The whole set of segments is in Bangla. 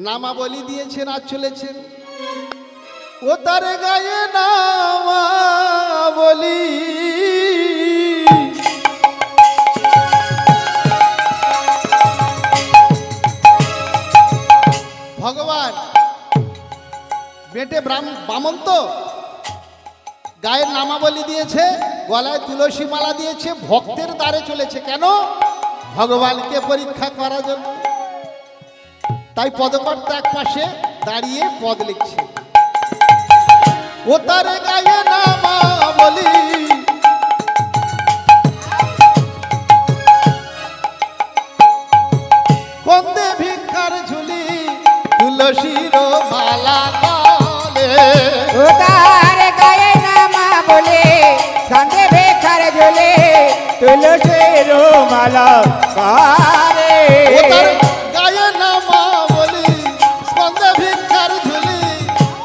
নামাবলী দিয়েছেন আর চলেছেন ও তার গায়ে নামাবলী ভগবান বেটে বামন তো গায়ের নামাবলী দিয়েছে, গলায় তুলসী মালা দিয়েছে, ভক্তের দ্বারে চলেছে কেন? ভগবানকে পরীক্ষা করার জন্য। তাই পদকর্তা এক পাশে দাঁড়িয়ে পদ লিখছে ও তার গায়ে নামাবলী কন্দে ভিক্ষার ঝুলি তুলসীর মালা গলে ও তার গায়ে নামাবলী কন্দে ভিক্ষার ঝুলি তুলসীর মালা গলে ও তার গায়ে নামাবলী কন্দে ভিক্ষার ঝুলি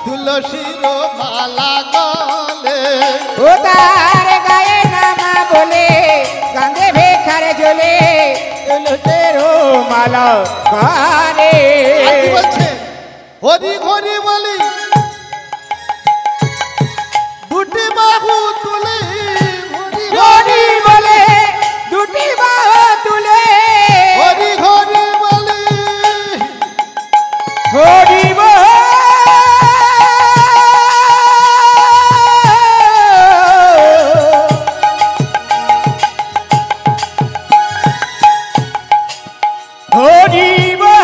তুলসীর মালা গলে ও তার গায়ে নামাবলী কন্দে ভিক্ষার ঝুলি তুলসীর মালা গলে। কি বলছে? হরি হরি বলি দুটি বাহু তুলে হরি বলে দুটি বাহু তুলে হরি হরি বলি হরি বল হরি বল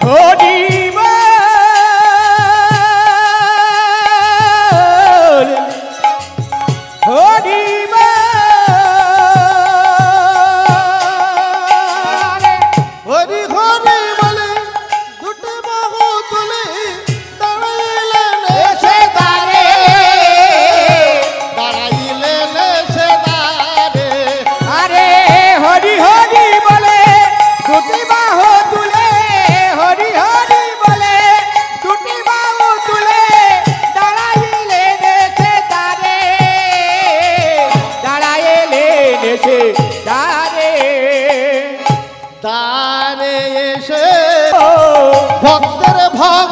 হরি বল হরি বল হরি হরি বলি দুটি বাহু তুলে দাঁড়াইলেন এসে দাঁড়ে দাঁড়াইলেন এসে দাঁড়ে আরে হরি হরি বলে দুটি বাহু তুলে হরি হরি বলে দুটি বাহু তুলে দাঁড়াইলেন এসে দাঁড়ে দাঁড়াইলেন এসে দাঁড়ে দাঁড়ে এসে ভক্তের ভাগ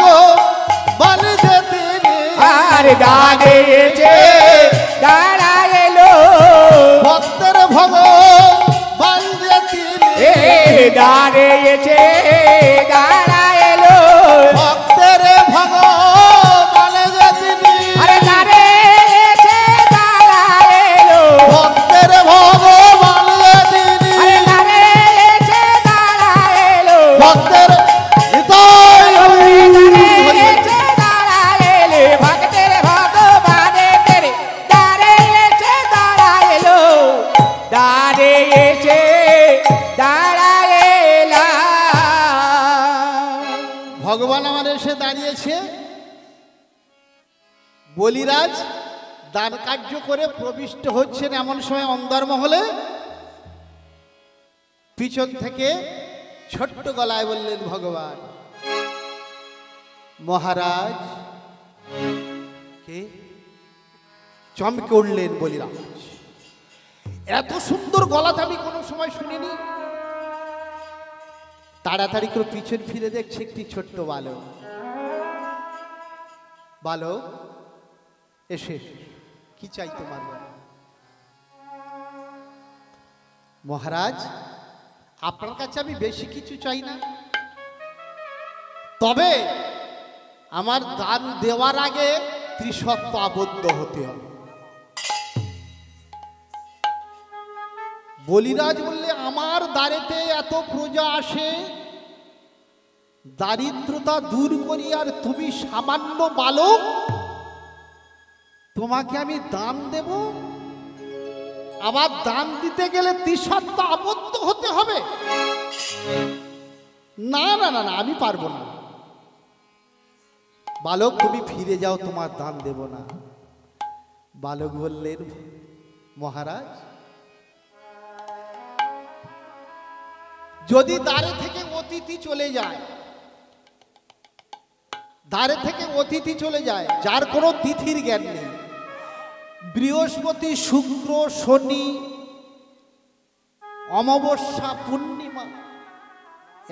বলি যে তিনি আর দাঁড়ে এসে দাঁড়াইলো ভক্তের ভাগ বলি যে তিনি এ দাঁড়ে এসে দাঁড়াইলো ভক্তের ভাগ বলে যে তিনি আরে দাঁড়ে এসে দাঁড়াইলো ভক্তের ভাগ বলে যে তিনি আরে দাঁড়ে এসে দাঁড়াইলো ভক্তের হৃদয় দাঁড়ে এসে দাঁড়াইলে ভক্তের ভগবানে তেরে দাঁড়ে এসে দাঁড়াইলো দাঁড়ে এসে দাঁড়াইলা ভগবান আমার এসে দাঁড়িয়েছে। বলিরাজ দান কার্য করে প্রবিষ্ট হচ্ছেন এমন সময় অন্দরমহলে পিছন থেকে ছোট্ট গলায় বললেন ভগবান মহারাজ কে? চমকে উঠলেন বলিরাজ। এত সুন্দর গলাতে আমি কোনো সময় শুনিনি। তাড়াতাড়ি করে পিছন ফিরে দেখছে একটি ছোট্ট বালক। বালক এসে কি চাই তোমার? মহারাজ আপনার কাছে আমি বেশি কিছু চাই না, তবে আমার দান দেওয়ার আগে ত্রিসত্য আবদ্ধ হতে হবে। বলিরাজ বললে আমার দ্বারেতে এত প্রজা আসে, দারিদ্রতা দূর করি, আর তুমি সামান্য বালক, তোমাকে আমি দান দেব? আবার দান দিতে গেলে ত্রিসত্য আবদ্ধ হতে হবে? না না না না, আমি পারবো না। বালক তুমি ফিরে যাও, তোমার দান দেব না। বালক বললেন মহারাজ যদি দ্বারে থেকে অতিথি চলে যায়, দ্বারে থেকে অতিথি চলে যায়, যার কোনো তিথির জ্ঞান নেই, বৃহস্পতি, শুক্র, শনি, অমাবস্যা, পূর্ণিমা,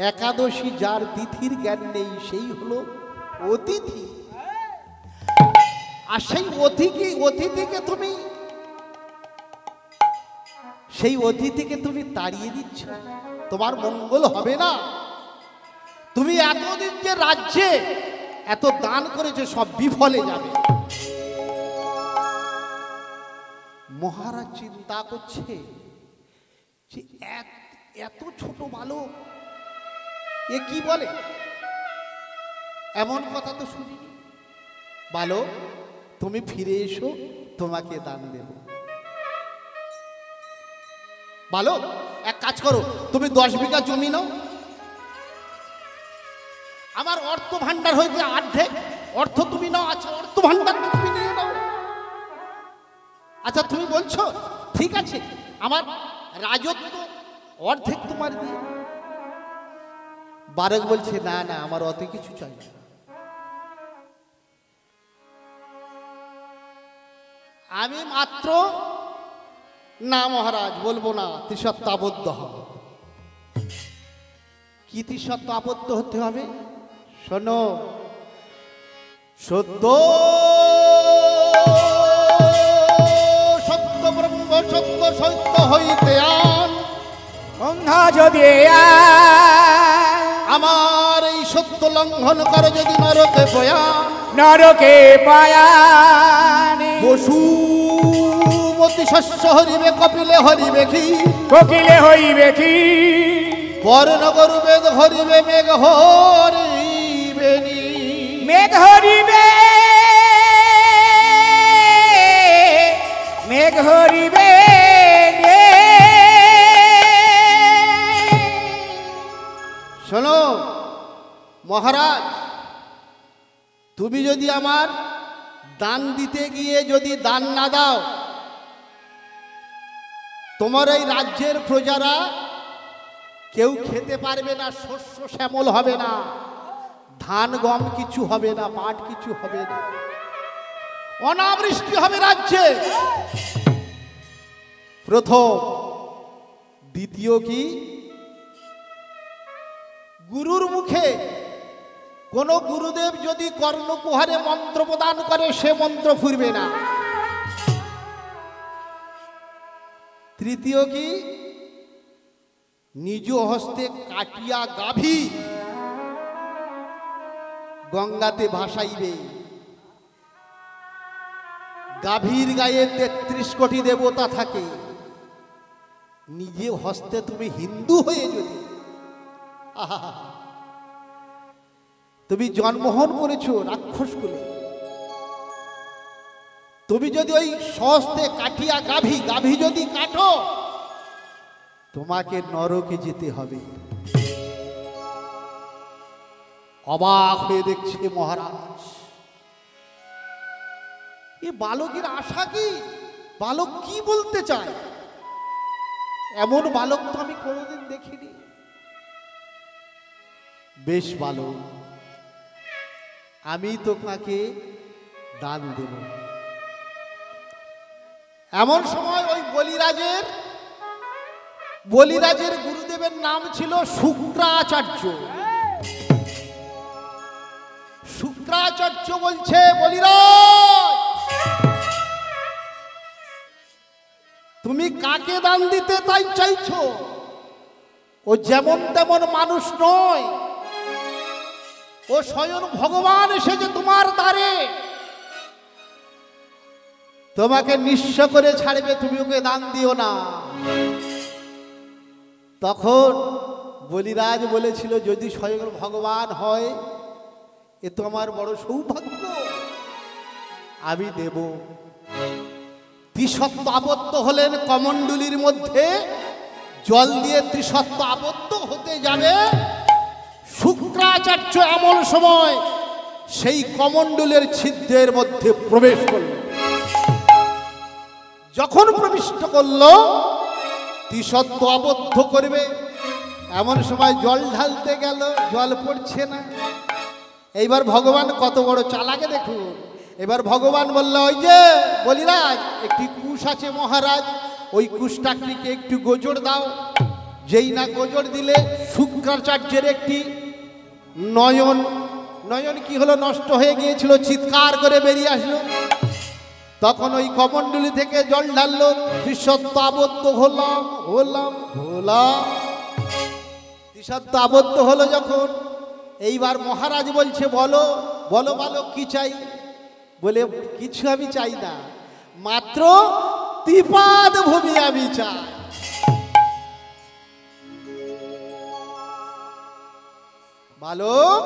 একাদশী যার তিথির জ্ঞান নেই সেই হলো অতিথি। আর সেই অতিথিকে তুমি তাড়িয়ে দিচ্ছ, তোমার মঙ্গল হবে না। তুমি এতদিন যে রাজ্যে এত দান করেছো সব বিফলে যাবে। মহারাজ চিন্তা করছে যে এত ছোট বালক এ কি বলে, এমন কথা তো শুনিনি। বালক তুমি ফিরে এসো, তোমাকে দান দেব। বালক এক কাজ করো, তুমি 10 বিঘা জমি নাও, আমার অর্থ ভান্ডার হইতে অর্ধেক অর্থ তুমি নাও। আচ্ছা অর্থ ভান্ডার তুমি নিয়ে নাও। আচ্ছা তুমি বলছো ঠিক আছে, আমার রাজত্ব অর্ধেক তোমার দিয়ে। বালক বলছে না না, আমার অত কিছু চাই না, আমি মাত্র না মহারাজ বলবো না, ত্রিসত্য আবদ্ধ হব। কি ত্রিসত্য আবদ্ধ হতে হবে শোনো। সত্য সত্য ব্রহ্ম সত্য সত্য হইতে আন অন্ধ যদি আমার এই সত্য লঙ্ঘন করে যদি নরকে পায়ানি বসুমতি শস্য হরিবে কপিলে হরিবে কি কোকিলে হইবে কি বর্ণগর বেদ হরিবে মেঘ হরিবে মেঘ হরিবে মেঘ হরিবে। শোনো মহারাজ, তুমি যদি আমার দান দিতে গিয়ে যদি দান না দাও, তোমার এই রাজ্যের প্রজারা কেউ খেতে পারবে না, শস্য শ্যামল হবে না, ধান গম কিছু হবে না, পাট কিছু হবে না, অনাবৃষ্টি হবে রাজ্যে। প্রথম। দ্বিতীয় কি, গুরুর মুখে কোন গুরুদেব যদি কর্ণকুহারে মন্ত্র প্রদান করে সে মন্ত্র ফুরবে না। তৃতীয় কি, নিজ হস্তে কাটিয়া গাভী গঙ্গাতে ভাসাইবে। গাভীর গায়ে 33 কোটি দেবতা থাকে, নিজে হস্তে তুমি হিন্দু হয়ে যদি তুমি জন্মগ্রহণ করেছো রাক্ষস কুলে, তুমি যদি ওই সহস্তে কাটিয়া গাভী যদি কাটো, তোমাকে নরকে যেতে হবে। অবাক হয়ে দেখছে মহারাজ, এ বালকের আশা কি, বালক কি বলতে চায়, এমন বালক তো আমি কোনোদিন দেখিনি। বেশ বালক, আমি তোমাকে দান দেব। এমন সময় ওই বলিরাজের গুরুদেবের নাম ছিল শুক্রাচার্য। শুক্রাচার্য বলছে, বলিরাজ তুমি কাকে দান দিতে তাই চাইছো? ও যেমন তেমন মানুষ নয়, ও স্বয়ং ভগবান এসেছে তোমার দ্বারে, তোমাকে নিঃস্ব করে ছাড়বে, তুমি ওকে দান দিও না। তখন বলিরাজ বলেছিল, যদি স্বয়ং ভগবান হয় এ তো আমার বড় সৌভাগ্য, আমি দেব। ত্রিসত্য আবদ্ধ হলেন কমণ্ডলীর মধ্যে, জল দিয়ে ত্রিসত্য আবদ্ধ হতে যাবে। শুক্রাচার্য এমন সময় সেই কমণ্ডলের ছিদ্রের মধ্যে প্রবেশ করল। যখন প্রবিষ্ট করল, ত্রিসত্য আবদ্ধ করবে, এমন সময় জল ঢালতে গেল, জল পড়ছে না। এইবার ভগবান কত বড় চালাকে দেখুন, এবার ভগবান বলল, ওই যে বলিরাজ, একটি কুশ আছে মহারাজ, ওই কুশটাকে একটু গোজর দাও। যেই না গোজর দিলে শুক্রাচার্যের একটি নয়ন কি হলো, নষ্ট হয়ে গিয়েছিল, চিৎকার করে বেরিয়ে আসলো। তখন ওই কমণ্ডলী থেকে জল ঢাললো, ত্রিসত্য আবদ্ধ হলাম। ত্রিসত্য আবদ্ধ হলো যখন, এইবার মহারাজ বলছে, বলো বলো বালক কি চাই? বলে, কিছু আমি চাই না, মাত্র ত্রিপাদ ভূমি আমি চাই। বালক,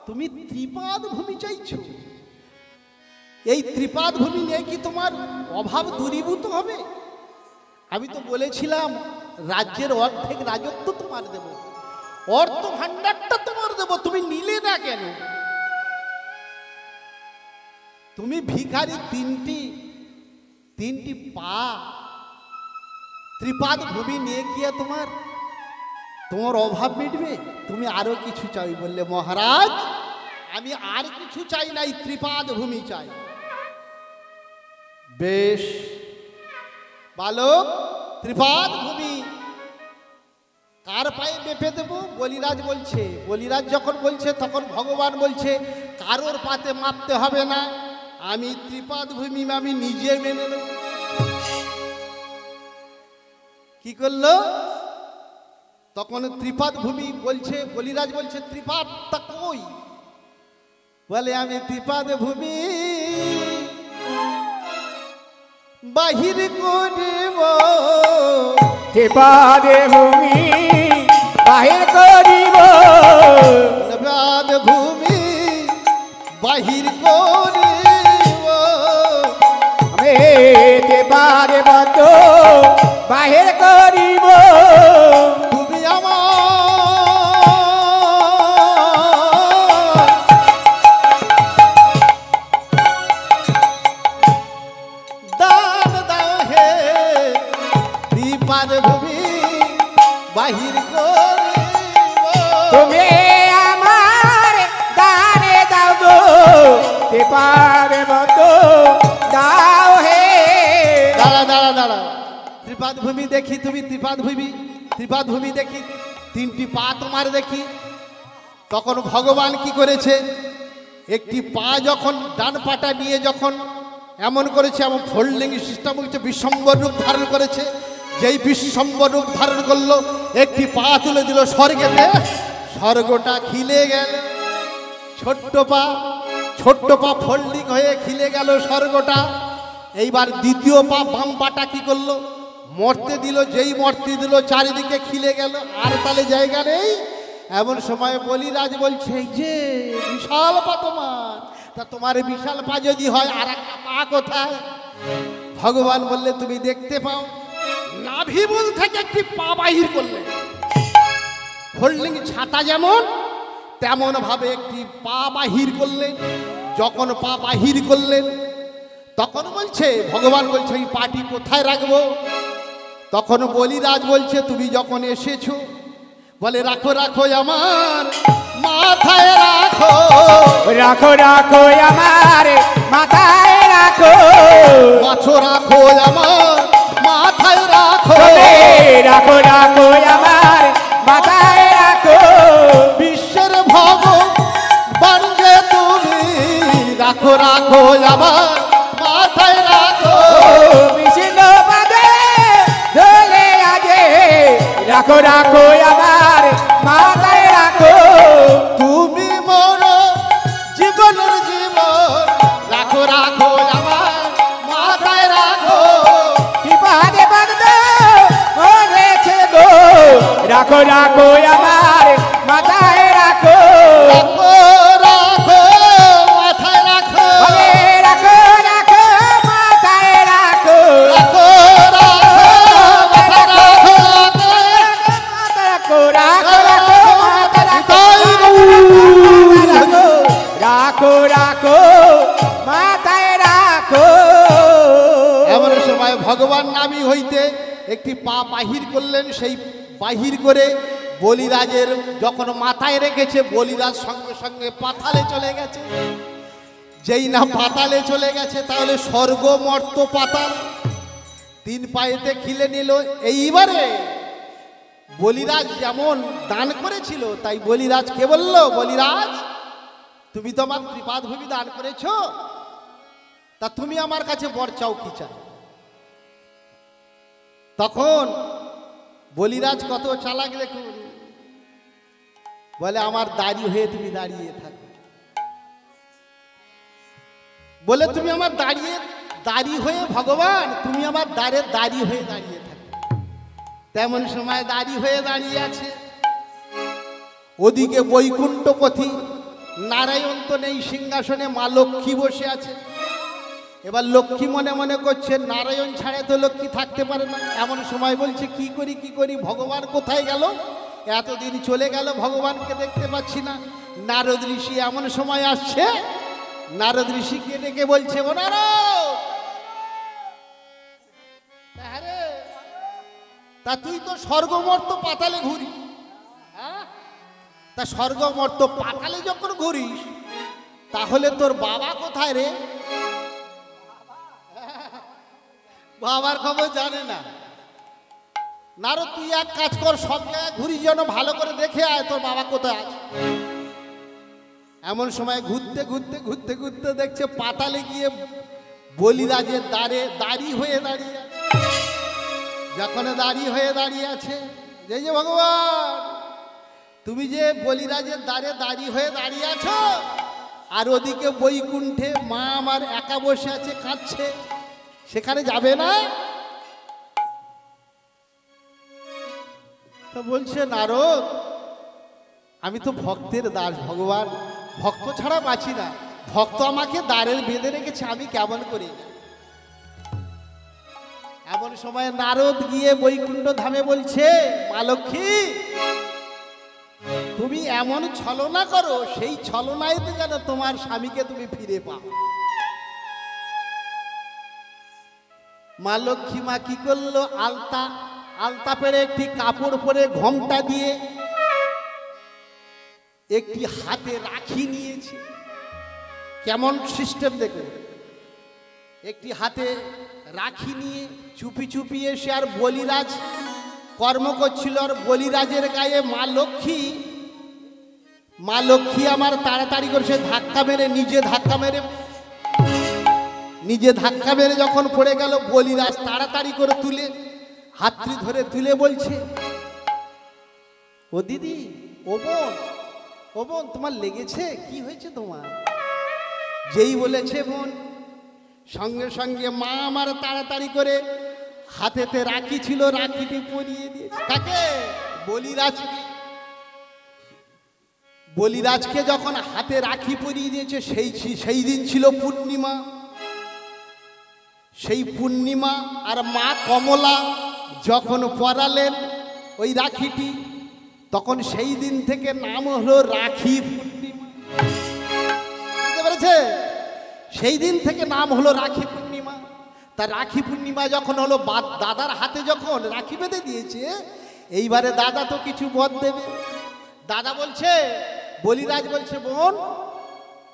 তুমি ত্রিপাদ ভূমি চাইছো? এই ত্রিপাদ ভূমি নিয়ে কি তোমার অভাব দূরীভূত হবে? আমি তো বলেছিলাম রাজ্যের অর্ধেক রাজত্ব তোমার দেব, অর্থ ভাণ্ডারটা তোমার দেব, তুমি নিলে না কেন? তুমি ভিখারি, তিনটি পা, ত্রিপাদ ভূমি নিয়ে কি তোমার অভাব মিটবে? তুমি আরো কিছু চাই? বললে, মহারাজ আমি আর কিছু চাই না, এই ত্রিপাদ ভূমি চাই। বেশ বালক, ত্রিপাদ ভূমি কার পায়ে মেপে দেব? বলিরাজ বলছে। বলিরাজ যখন বলছে তখন ভগবান বলছে, কারোর পাতে মাপতে হবে না, আমি ত্রিপাদ ভূমি আমি নিজে মেনে নেব। কি করলো? তখন ত্রিপাদ ভূমি বলছে, বলিরাজ বলছে, ত্রিপাদটা কই? বলে, আমি ত্রিপাদ ভূমি বাহির করিব, ত্রিপাদে ভূমি বাহির করিব, ত্রিপাদ ভূমি বাহির করিব, আমি ত্রিপাদে বদ্ধ বাহির করিব। তুমি আমার দান দাও হে, ত্রিপাদ ভূমি বাহির করিব। তুমি আমার দানে দাও গো, ত্রিপাদে বদ্ধ দাও হে। দাঁড়া, ত্রিপাদ ভূমি দেখি, তুমি ত্রিপাদ ভূমি দেখি, তিনটি পা তোমার দেখি। তখন ভগবান কি করেছে, একটি পা যখন ডান পাটা নিয়ে যখন এমন করেছে, এমন ফোল্ডিং সিস্টেম হচ্ছে, বিশ্বম্বর রূপ ধারণ করেছে। যেই বিশ্বম্বর রূপ ধারণ করলো, একটি পা তুলে দিল স্বর্গেতে, স্বর্গটা খিলে গেল। ছোট্ট পা ফোল্ডিং হয়ে খিলে গেল স্বর্গটা। এইবার দ্বিতীয় পা, বাম পাটা কি করলো, মরতে দিল। যেই মরতে দিল চারিদিকে খিলে গেল, আর তাহলে জায়গা নেই। এমন সময় বলিরাজ বলছে, এই যে বিশাল পা তোমার, তা তোমার বিশাল পা যদি হয়, আর একটা পা কোথায়? ভগবান বললে, তুমি দেখতে পাও, নাভিমূল থেকে একটি পা বাহির করলে, হোল্ডিং ছাতা যেমন তেমন ভাবে একটি পা বাহির করলেন। যখন পা বাহির করলেন তখন বলছে, ভগবান বলছে, এই পাটি কোথায় রাখবো? তখন বলিরাজ বলছে, তুমি যখন এসেছো, বলে, রাখো আমার মাথায় রাখো, রাখো আমার মাথায় রাখো, রাখো আমার মাথায় রাখো, রাখো আমার মাথায় রাখো। বিশ্বের ভগবান যে তুমি, রাখো আমার মাথায় রাখো, বিষ্ণ পাদে ধরে আগে, রাখো আমার মাথায় রাখো। তুমি মোর জীবনের জীবন, রাখো আমার মাথায় রাখো, ত্রিপাদে বদ্ধ হয়েছে গো, রাখো আমার মাথায় রাখো, রাখো মাথায় রাখো, রাখো মাথায় রাখো, রাখো মাথায় রাখো, রাখো মাথায় রাখো, রাখো মাথায় রাখো। এমন সময় ভগবান নামি হইতে একটি পা বাহির করলেন। সেই বাহির করে বলিরাজের যখন মাথায় রেখেছে, বলিরাজ সঙ্গে সঙ্গে পাতালে চলে গেছে। যেই না পাতালে চলে গেছে, তাহলে স্বর্গ মর্ত পাতাল তিন পায়েতে খিলে নিল। এইবারে বলিরাজ যেমন দান করেছিল, তাই বলিরাজ কে বলল, বলিরাজ তুমি তো আমার ত্রিপাদ ভূমি দান করেছো, তা তুমি আমার কাছে বর চাও কি চাও? তখন বলিরাজ কত চালাক দেখুন, বলে আমার দাড়ি হয়ে তুমি দাঁড়িয়ে থাকো। বলে তুমি আমার দাড়ি হয়ে ভগবান, তুমি আমার দাড়ি হয়ে দাঁড়িয়ে থাকো। তেমন সময় দাড়ি হয়ে দাঁড়িয়ে আছে। ওদিকে বৈকুণ্ঠপতি নারায়ণ তো নেই, সিংহাসনে মা লক্ষ্মী বসে আছে। এবার লক্ষ্মী মনে মনে করছে নারায়ণ ছাড়া তো লক্ষ্মী থাকতে পারে না। এমন সময় বলছে কি করি ভগবান কোথায় গেল? এতদিন চলে গেল, ভগবানকে দেখতে পাচ্ছি না। নারদ ঋষি এমন সময় আসছে, নারদ ঋষিকে ডেকে বলছে, ও নারদ, তা তুই তো স্বর্গমর্ত পাতালে ঘুরি, তা স্বর্গমর্ত পাতালে যখন ঘুরিস, তাহলে তোর বাবা কোথায় রে? বাবার খবর জানে না। নারদ তুই এক কাজ কর, সব জায়গায় ঘুরি যেন ভালো করে দেখে আয় তোর বাবা কোথায় আছে। এমন সময় ঘুরতে দেখছে পাতালে গিয়ে বলিরাজের দাড়ি হয়ে দাঁড়িয়ে আছে। যখন দাড়ি হয়ে দাঁড়িয়ে আছে, যে ভগবান তুমি যে বলিরাজের দাড়ি হয়ে দাঁড়িয়ে আছো, আর ওদিকে বৈকুণ্ঠে মা আমার একা বসে আছে, কাঁদছে, সেখানে যাবে না? তো বলছে নারদ, আমি তো ভক্তের দাস ভগবান, ভক্ত ছাড়া বাঁচি না, ভক্ত আমাকে দ্বারের বেঁধে রেখেছে, আমি কেমন করি। এমন সময় নারদ গিয়ে বৈকুণ্ঠ ধামে বলছে, মা লক্ষ্মী তুমি এমন ছলনা করো, সেই ছলনায় তো যেন তোমার স্বামীকে তুমি ফিরে পাও। মা লক্ষ্মী মা কি করলো, আলতা পেড়ে একটি কাপড় পরে ঘোমটা দিয়ে একটি হাতে রাখি নিয়েছে। কেমন সিস্টেম দেখুন, একটি হাতে রাখি নিয়ে চুপি এসে আর বলিরাজ কর্ম করছিল, আর বলিরাজের গায়ে মা লক্ষ্মী আমার তাড়াতাড়ি করে সে নিজে ধাক্কা মেরে যখন পড়ে গেল, বলিরাজ তাড়াতাড়ি করে তুলে হাতটি ধরে তুলে বলছে, ও দিদি, ও বোন তোমার লেগেছে? কি হয়েছে তোমার? যেই বলেছে বোন, সঙ্গে সঙ্গে মা আমার তাড়াতাড়ি করে হাতেতে রাখি ছিল, রাখিটি পরিয়ে দিয়েছে। কাকে? বলিরাজকে যখন হাতে রাখি পরিয়ে দিয়েছে, সেই দিন ছিল পূর্ণিমা। সেই পূর্ণিমা আর মা কমলা যখন পরালেন ওই রাখিটি, তখন সেই দিন থেকে নাম হলো রাখি পূর্ণিমা। বুঝতে পেরেছে? সেই দিন থেকে নাম হলো রাখি পূর্ণিমা। তা রাখি পূর্ণিমা যখন হলো, দাদার হাতে যখন রাখি বেঁধে দিয়েছে, এইবারে দাদা তো কিছু বর দেবে। দাদা বলছে, বলিরাজ বলছে, বোন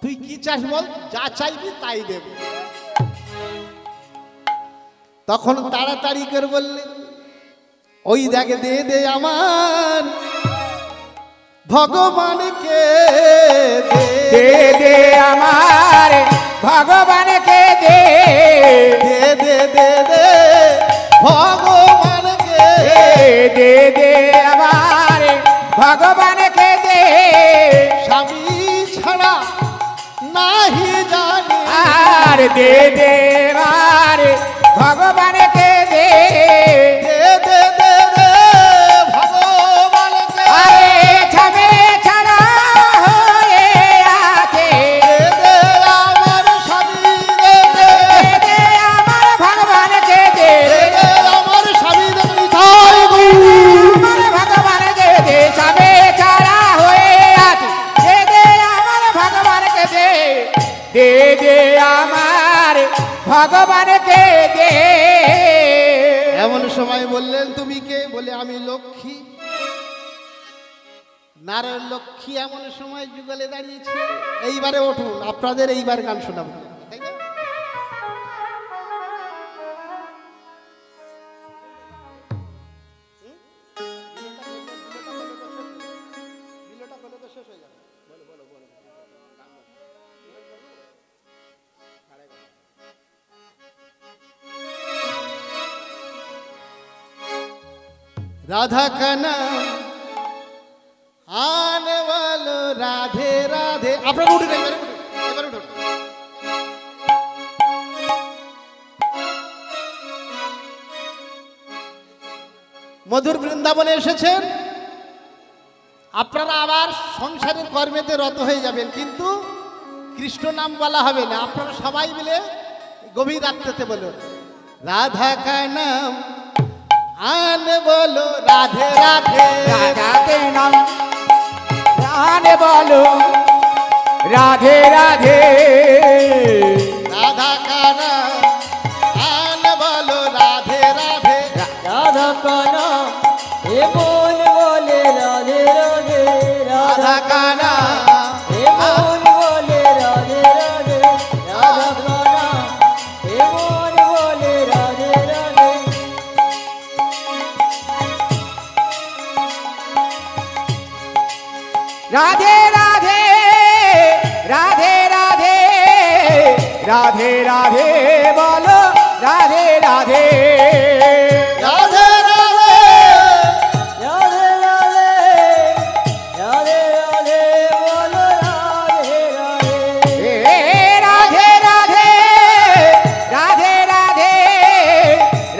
তুই কি চাস বল, যা চাইবি তাই দেব। তখন তাড়াতাড়ি করে বললেন, ওই দেখে দে আমার ভগবানকে, দে আমার ভগবানকে, দে ভগবানকে, দে আমার ভগবানকে, দে স্বামী ছাড়া নাহি জানি, আর দে আমার ভগবানকে, দে ভগবানকে, আরে ছাবে ছাড়া হয়ে আছে, আমার স্বামী, দে আমার ভগবানকে, দে আমার স্বামী, আমার ভগবানকে, দে ছাবে ছাড়া হয়ে আছে, দে আমার ভগবানকে, দে আমার ভগবানকে, দে। এমন সময় বললেন, তুমি কে? বলে আমি লক্ষ্মী। নারায়ণ লক্ষ্মী এমন সময় যুগলে দাঁড়িয়েছে। এইবারে উঠুন, আপনাদের এইবার গান শোনাবো, তাই না? राधा का नाम आने वालो राधे राधे। আপনারা উঠুন, এবারে উঠুন। মধুর বৃন্দাবনে এসেছেন, আপনারা আবার সংসারের কর্মেতে রত হয়ে যাবেন, কিন্তু কৃষ্ণ নাম বলা হবে না। আপনারা সবাই মিলে গভীর রাত্রিতে বলুন, রাধা কা নাম आने बोलो राधे राधे। राधा के नाम आने बोलो राधे राधे। राधा का नाम आने बोलो राधे राधे। राधा का नाम हे बोल बोले राधे राधे। राधा का नाम हे बोल बोले राधे राधे। राधा का नाम हे बोल बोले राधे राधे। राधे राधे राधे राधे राधे राधे बोलो राधे राधे। राधे राधे राधे राधे राधे राधे बोलो राधे राधे। राधे राधे राधे राधे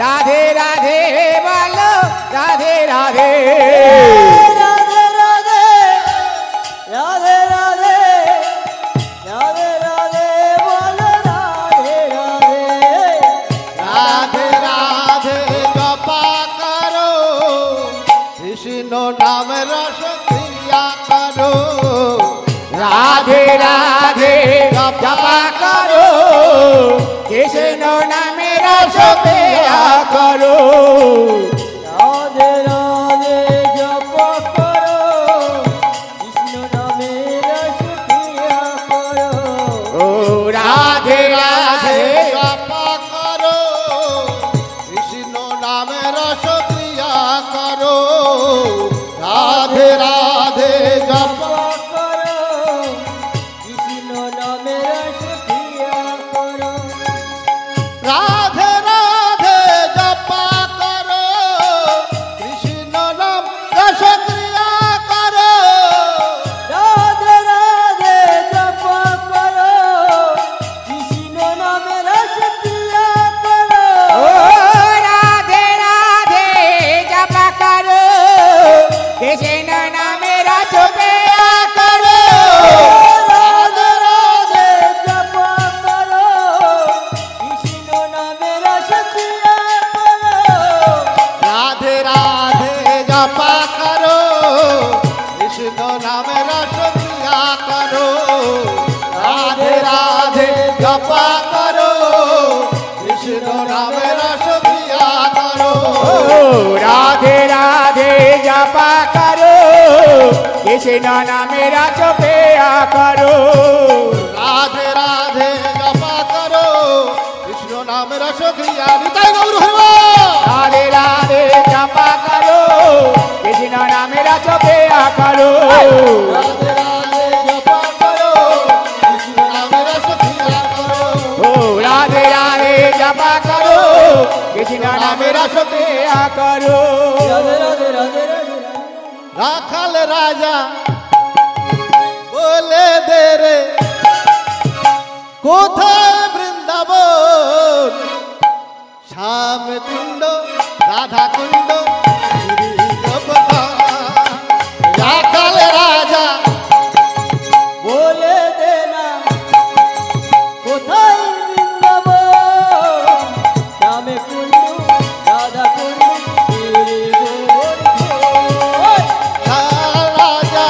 राधे राधे बोलो राधे राधे। राधे राधे राधे राधे बोलो राधे राधे। राधे राधे जपा करो कृष्ण नाम रस क्रिया करो। राधे राधे जपा करो कृष्ण नाम रस क्रिया करो। राधे राधे जप करो कृष्ण नामे रस क्रिया करो। ओ राधे राधे जपा करो कृष्ण नाम रस क्रिया करो। राधे राधे जपा करो कृष्ण नामे रस क्रिया करो। राधे राधे जपा करो कृष्ण नाम रस क्रिया करो। राधे राधे जप करो कृष्ण नामे रस क्रिया करो। ओ राधे राधे जपा करो कृष्ण नाम रस क्रिया करो। राधे राधे जप करो कृष्ण नामे रस क्रिया करो। राधे राधे जपा करो कृष्ण नाम रस क्रिया करो। राधे राधे जपा करो कृष्ण नाम रस क्रिया करो। ओ राधे राधे जपा करो कृष्ण नाम रस क्रिया करो। राधे राधे जपा करो कृष्ण नाम रस क्रिया। निताई गौर हरिबोल। राधे राधे जपा करो कृष्ण नाम रस क्रिया करो। राधे राधे जपा करो कृष्ण नाम रस क्रिया करो। ओ राधे राधे जपा करो कृष्ण नाम रस क्रिया करो। राधे राधे राधे राधे राखल राजा बोले दे रे কোথায় বৃন্দাবন। শ্যাম কুণ্ড রাধা কুণ্ড রাখাল রাজা बोले देना কোথায় বৃন্দাবন। শ্যামে কুণ্ডু রাধা কুণ্ডু গিরি গোবর্ধন। রাজা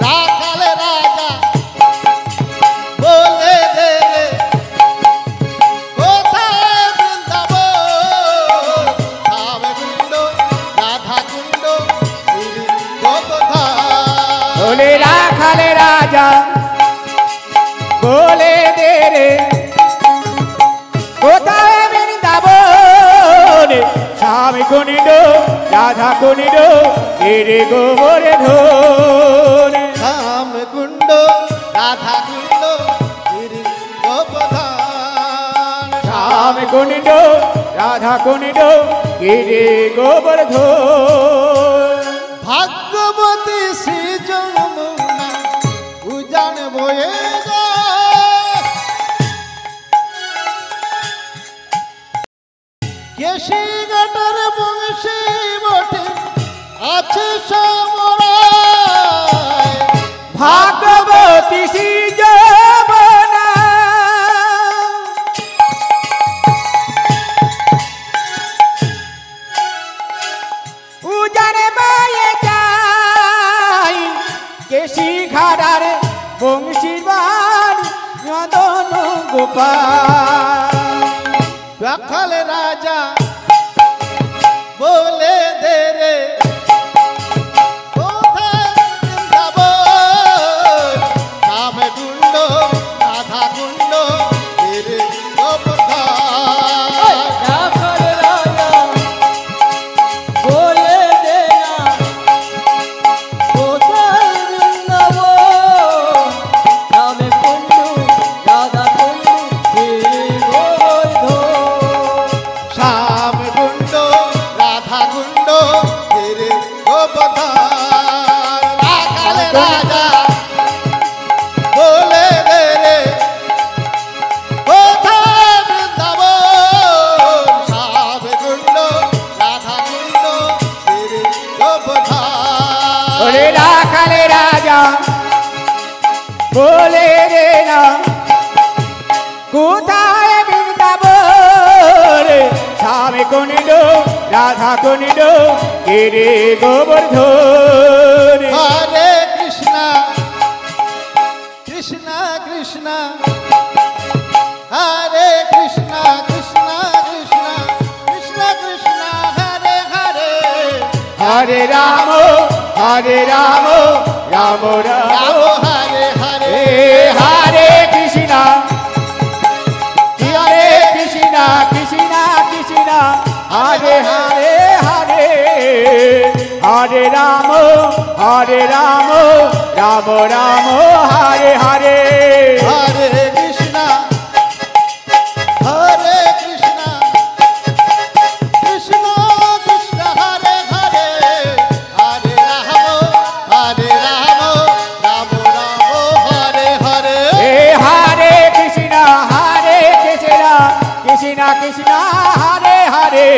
রাখাল রাজা বলে দে রে কোথায় বৃন্দাবন। শ্যাম কুণ্ড রাধা কুণ্ড গিরি গোবর্ধন। শ্যাম কুণ্ড রাধা কুণ্ড গিরি গোবর্ধন শ্যাম কুণ্ড রাধা কুণ্ড গিরি গোবর্ধন শ্যাম কুণ্ড রাধা কুণ্ড গিরি গোবর্ধন ভাগ্যবতী শ্রী যমুনা উজান বয়ে কেশি ঘাটার বংশী বটে আছে সমরায় ভাগবতী শ্রী যমুনা উজানে বয়ে যায় কেশি ঘাটার বংশীর বাণী মদন গোপাল রাখাল রাজা বলে দে রে কোথায় বৃন্দাবন শ্যাম কুণ্ড রাধা কুণ্ড গিরি গোবর্ধন রাখাল রাজা বলে দে না কোথায় বৃন্দাবন শ্যাম কুণ্ড রাধা কুণ্ড গিরি গোবর্ধন শ্যাম কুণ্ড রাধা কুণ্ড গিরি গোবর্ধন রাখাল রাজা বলে দে রে কোথায় বৃন্দাবন শ্যাম কুণ্ড রাধা কুণ্ড গিরি গোবর্ধন ওরে রাখালে রাজা বলে রে না কোথায় বৃন্দাবন শ্যাম কুণ্ড রাধা কুণ্ড গিরি গোবর্ধন হরে কৃষ্ণ কৃষ্ণ কৃষ্ণ হরে কৃষ্ণ কৃষ্ণ কৃষ্ণ কৃষ্ণ কৃষ্ণ হরে হরে হরে রাম রাম রাম রাম হরে হরে হরে কৃষ্ণ হরে কৃষ্ণ কৃষ্ণ কৃষ্ণ হরে হরে হরে হরে রাম রাম রাম হরে হরে হরে কৃষ্ণ হরে কৃষ্ণ কৃষ্ণ কৃষ্ণ হরে হরে হরে রাম রাম রাম হরে হরে হে হরে কৃষ্ণ কৃষ্ণ কৃষ্ণ হরে হরে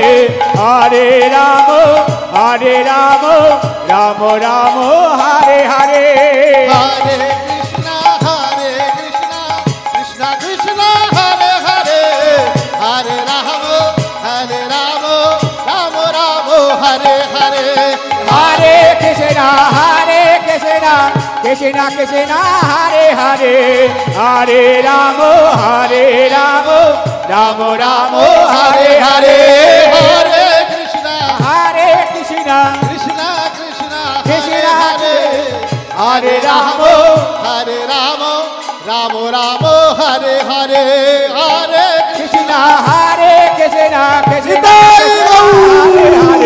হরে রাম রাম রাম হরে হরে হরে কৃষ্ণ কৃষ্ণ কৃষ্ণ হরে হরে হরে রাম রাম রাম হরে হরে হরে কৃষ্ণ কৃষ্ণ কৃষ্ণ হরে হরে হরে রাম রাম রাম হরে হরে হরে কৃষ্ণ কৃষ্ণ কৃষ্ণ কৃষ্ণ কৃষ্ণ হরে হরে রাম রাম রাম হরে হরে হরে কৃষ্ণ কৃষ্ণ কৃষ্ণ নিতাই গৌর।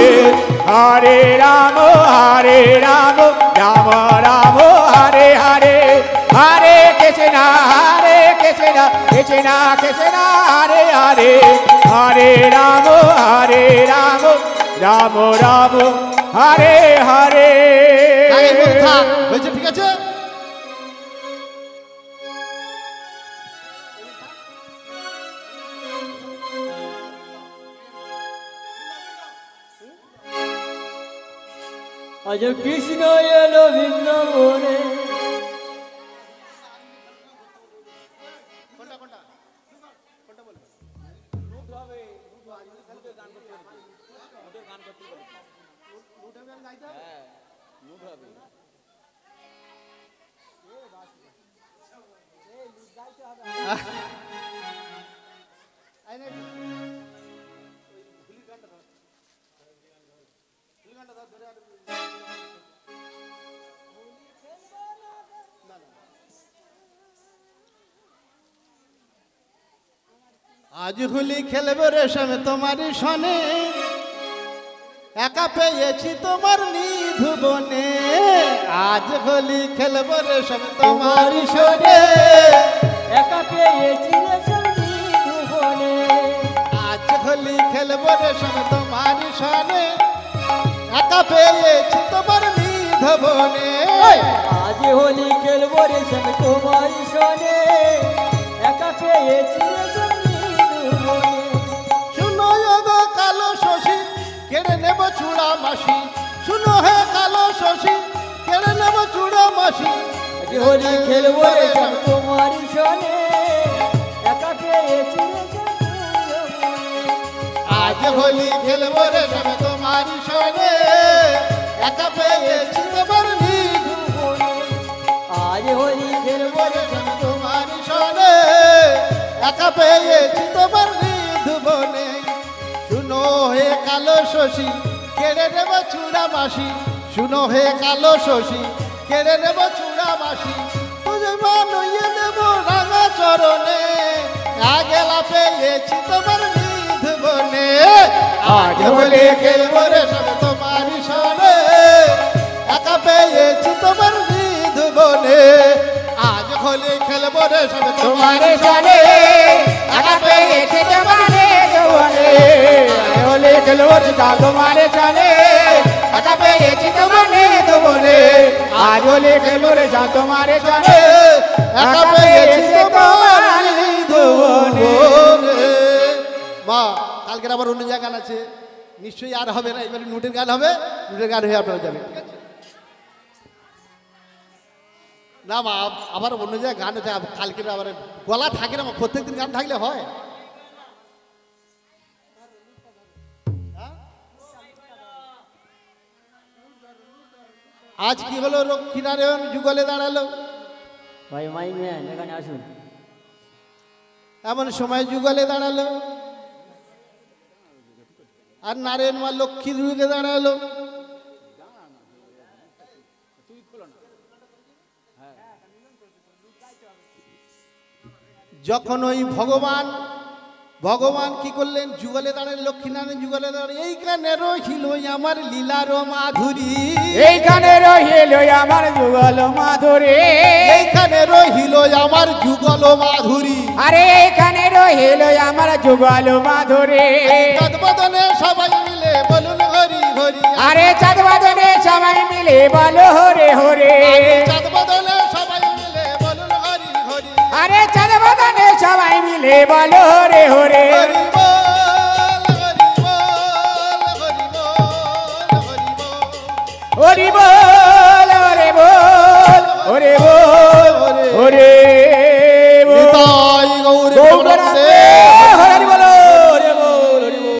হরে হরে রাম রাম রাম হরে হরে হরে কৃষ্ণ কৃষ্ণ কৃষ্ণ হরে হরে হরে রাম রাম রাম হরে হরে আগের মতো থাক। হয়েছে ঠিক আছে আজ কৃষ্ণ এলো বৃন্দাবনে আজ হোলি খেলবে রেশম তোমারই সনে একা পেয়েছি তোমার নিধুবনে, আজ হোলি খেলবো রেশম তোমার শোনে। একা পেয়েছি রেশম নিধুবনে, আজ হোলি খেলবো রেশম তোমার শোনে, একা পেয়েছি তোমার নিধুবনে। আজ হোলি খেলবো রেশম তোমার শোনে, একা পেয়েছি রেশম নিধুবনে। শুনো গো কালো শশী কেড়ে নেব চূড়া মাসি, শুনো হে কালো শশী কেড়ে নেব চূড়া মাসি। আজ হোলি খেলবো রেশম তোমার শোনে, একা পেয়েছি রেশম নিধুবনে। আজ হোলি খেলবো রেশম তোমার শোনে, একা পেয়েছি তোমার নিধুবনে। আজ হোলি খেলবো রেশম তোমার শোনে, একা পেয়েছি তোমার নিধুবনে। শুনো হে কালো শশী কেড়ে নেব চূড়া মাসি, শুনো হে কালো শশী কেড়ে নেব চূড়া মাসি। তুঝে মানইয়ে দেব রাঙা চরণে, আগেলা পেয়েছি তোমার নিধুবনে। আজ হোলি খেলবো রেশম তোমার শোনে, একা পেয়েছি তোমার নিধুবনে। আজ হোলি খেলবো রেশম তোমার শোনে, একা পেয়েছি তোমার নিধুবনে। হোলি খেলবো চিতা তোমারে চলে, একা পেয়েছি তোমার নিধুবনে। আজ হোলি খেলবো রে যা তোমারে চলে, একা পেয়েছি তোমার নিধুবনে। মা কালকের আবার অন্য জায়গা গান আছে, নিশ্চয়ই আর হবে না, এবারে নোটের গান হবে, নোটের গান হয়ে আপনারা যাবেন, ঠিক আছে? না মা আবার অন্য জায়গায় গান হচ্ছে, কালকের আবার গলা থাকে না, প্রত্যেকদিন গান থাকলে হয়। আজ কি হলো, লক্ষ্মীনারায়ণ যুগলে দাঁড়ালো। ভাই মাইক ম্যান এখানে আসুন। এমন সময় যুগলে দাঁড়ালো, আর নারায়ণ মা লক্ষ্মী যুগে দাঁড়ালো। যখন ওই ভগবান কি করলেন, যুগলে দাঁড়ালেন, লক্ষ্মীনারায়ণ যুগলে দাঁড়ালেন। এইখানে রহিল আমার লীলার মাধুরী, এইখানে রহিল আমার যুগল মাধুরী, এইখানে রহিল আমার যুগল মাধুরী। আরে এইখানে রহিল আমার যুগল মাধুরী। তদ্বদনে সবাই মিলে বলুন হরি হরি, আরে চাঁদবাদনে সবাই মিলে বলো হরে হরে, তদ্বদনে সবাই মিলে বলুন হরি হরি। আরে চাঁদবাদনে সবাই মিলে বলো হরে হরে। হরি বল হরি বল হরি বল হরি বল। হরি বল হরে বল হরে বল হরে বল। নিতাই গৌর গৌরাঙ্গে